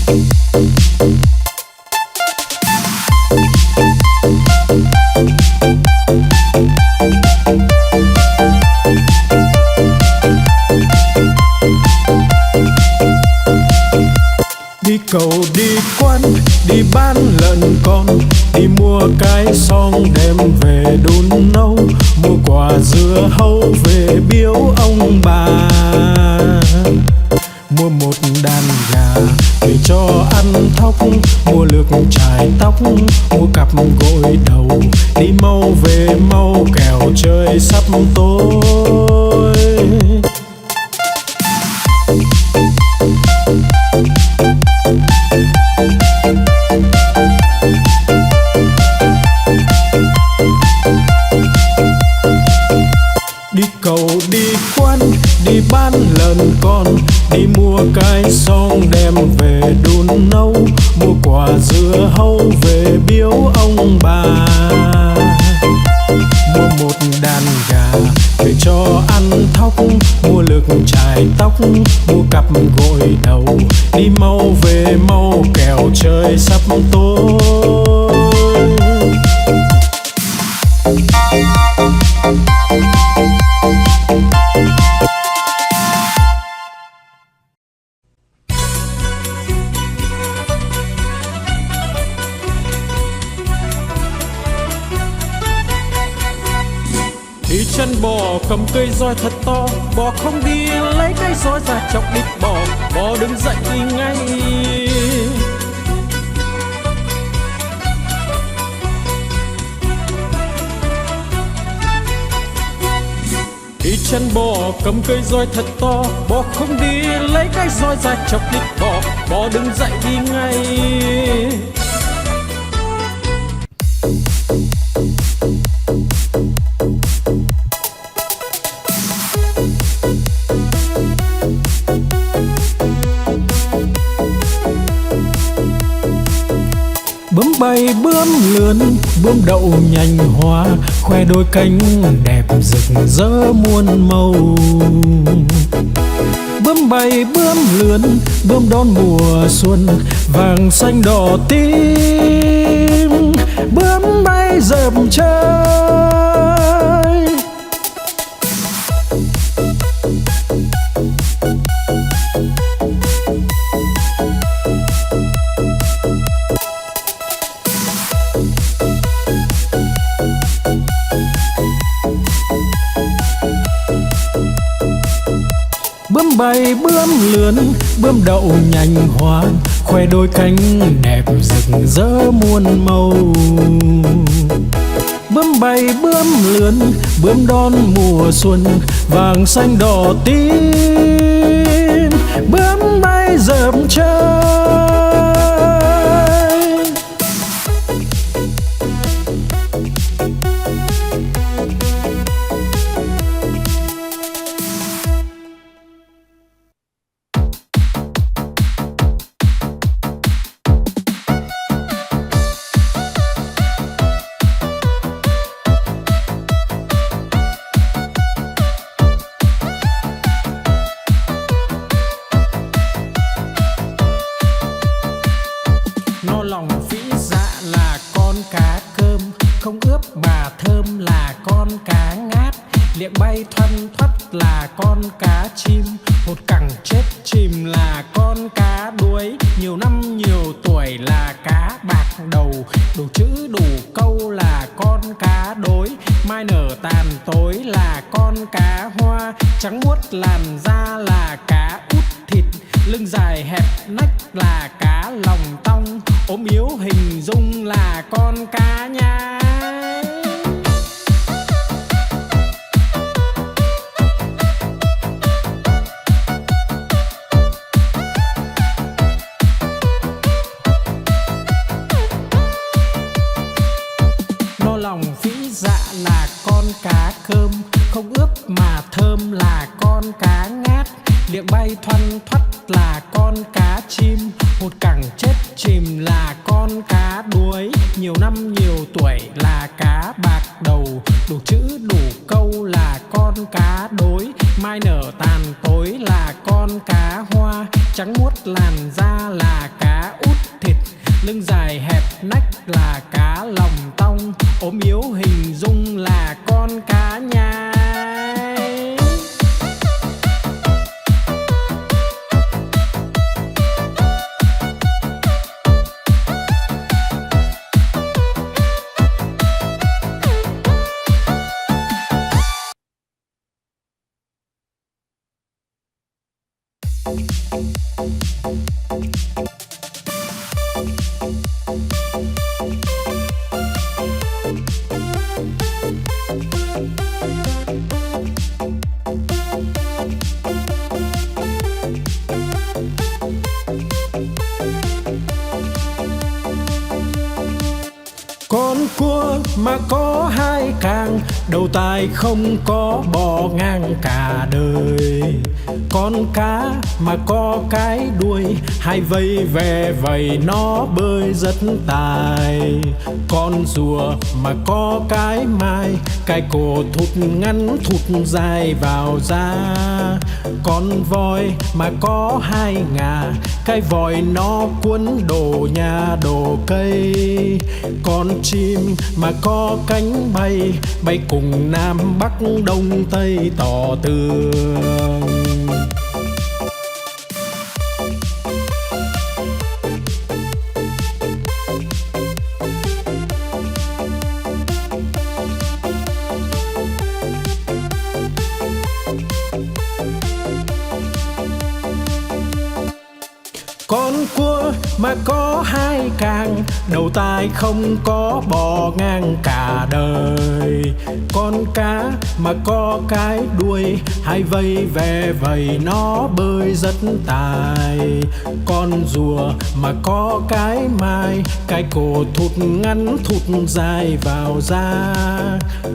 Đi cầu đi quán, đi bán lợn con, đi mua cái xong đem về đun nấu, mua quả dưa hấu về biếu ông bà, mua một đàn gà về cho ăn thóc, mua lược chải tóc, mua cặp gội đầu, đi mau về mau kẻo trời sắp tối. Đi cầu đi quán, đi bán lợn con, đi mua cái xong đem về đun nấu, mua quả dưa hấu về biếu ông bà, mua một đàn gà về cho ăn thóc, mua lược chải tóc, mua cặp gội đầu, đi mau về mau kẻo trời sắp tối. Đi chân bò cầm cây roi thật to, bò không đi lấy cây roi ra chọc đít bò, bò đứng dậy đi ngay. Đi chân bò cầm cây roi thật to, bò không đi lấy cây roi ra chọc đít bò, bò đứng dậy đi ngay. Bướm bay bướm lượn, bướm đậu nhành hoa, khoe đôi cánh đẹp rực rỡ muôn màu. Bướm bay bướm lượn, bướm đón mùa xuân, vàng xanh đỏ tím, bướm bay dợp trời. Bướm bay bướm lượn, bướm đậu nhành hoa, khoe đôi cánh đẹp rực rỡ muôn màu. Bướm bay bướm lượn, bướm đón mùa xuân, vàng xanh đỏ tím, bướm bay dợp trời. No lòng vĩ dạ là con cá cơm, không ướp mà thơm là con cá ngát, liệng bay thoăn thoắt là con cá chim, hột cẳng chết chìm là con cá đuối, nhiều năm nhiều tuổi là cá bạc đầu, đủ chữ đủ câu là con cá đối, mai nở tàn tối là con cá hoa, trắng muốt làn da là cá út thịt, lưng dài hẹp nách là cá lòng tong, ốm yếu hình dung là con cá nhái. No lòng vĩ dạ là con cá cơm, không ướp mà thơm là con cá ngát, liệng bay thoăn thoắt là con cá chim, hột cẳng chết chìm là con cá đuối, nhiều năm nhiều tuổi Con cua mà có hai càng, đầu tai không có bò ngang cả đời. Con cá mà có cái đuôi, hai vây ve vầy nó bơi rất tài. Con rùa mà có cái mai, cái cổ thụt ngắn thụt dài vào da. Con voi mà có hai ngà, cái vòi nó cuốn đồ nhà đồ cây. Con chim mà có cánh bay, bay cùng Nam Bắc Đông Tây tỏ tường. Con cua mà có hai càng, đầu tai không có bò ngang cả đời. Con cá mà có cái đuôi, hai vây ve vầy nó bơi rất tài. Con rùa mà có cái mai, cái cổ thụt ngắn thụt dài vào da.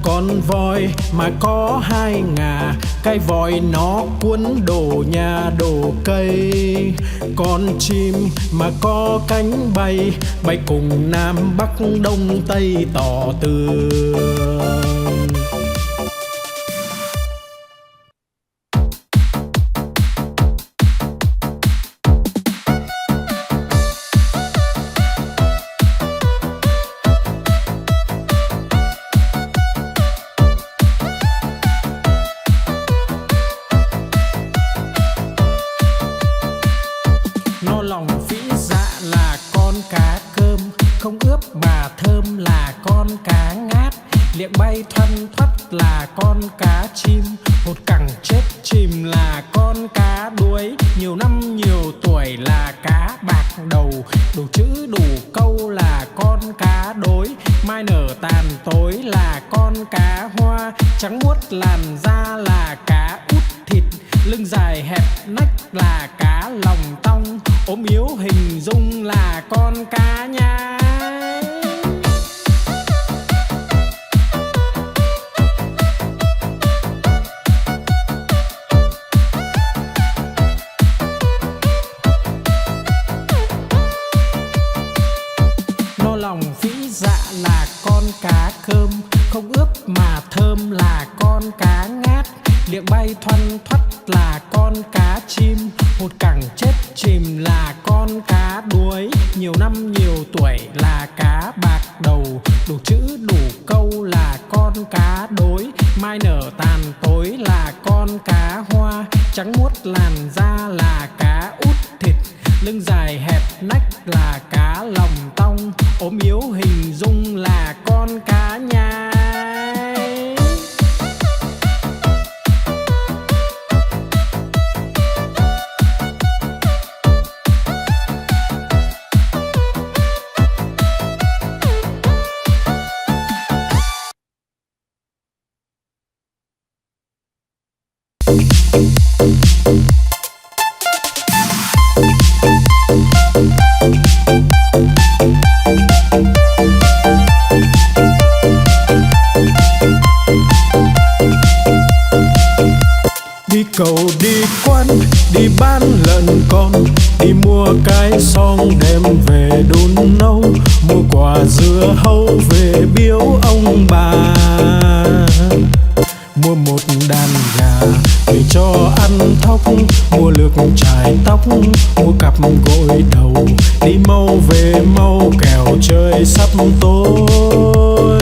Con voi mà có hai ngà, cái vòi nó cuốn đồ nhà đồ cây. Con chim mà có cánh bay, bay cùng Nam Bắc Đông Tây tỏ tường. No lòng phĩ dạ là con cá cơm, không ướp mà thơm là con cá ngát. Liệng bay thoăn thoắt là con cá chim, hột cẳng chết chìm là con cá đuối. Nhiều năm nhiều tuổi là cá bạc đầu, đủ chữ đủ câu là con cá đối. Mai nở tàn tối là con cá hoa, trắng muốt làn da là cá út thịt. Lưng dài hẹp nách là cá lòng tong, ốm yếu hình dung là con cá nhái. No lòng phĩ dạ là con cá cơm, không ướp mà thơm là con cá ngát. Liệng bay thoăn thoắt là con cá chim, hột cẳng chết chìm là con cá đuối. Nhiều năm nhiều tuổi là cá bạc đầu, đủ chữ đủ câu là con cá đối. Mai nở tàn tối là con cá hoa, trắng muốt làn da là cá út thịt. Lưng dài hẹp nách là cá lòng tong, ốm yếu hình dung là con cá nhái. Đi cầu đi quán, đi bán lợn con, đi mua cái xong đem về đun nấu. Mua quả dưa hấu về biếu ông bà, mua một đàn gà về cho ăn thóc. Mua lược chải tóc, mua cặp gội đầu, đi mau về mau kẻo trời sắp tối.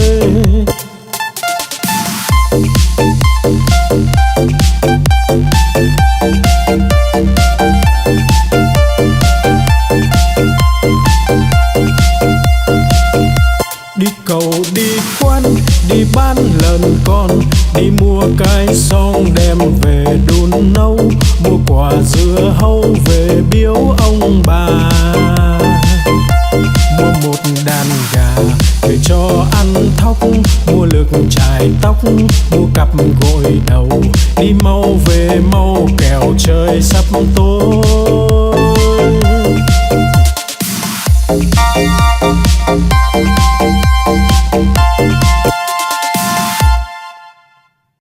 Đi cầu đi quán, đi bán lợn con, đi mua cái xong đem về đun nấu. Mua quả dưa hấu về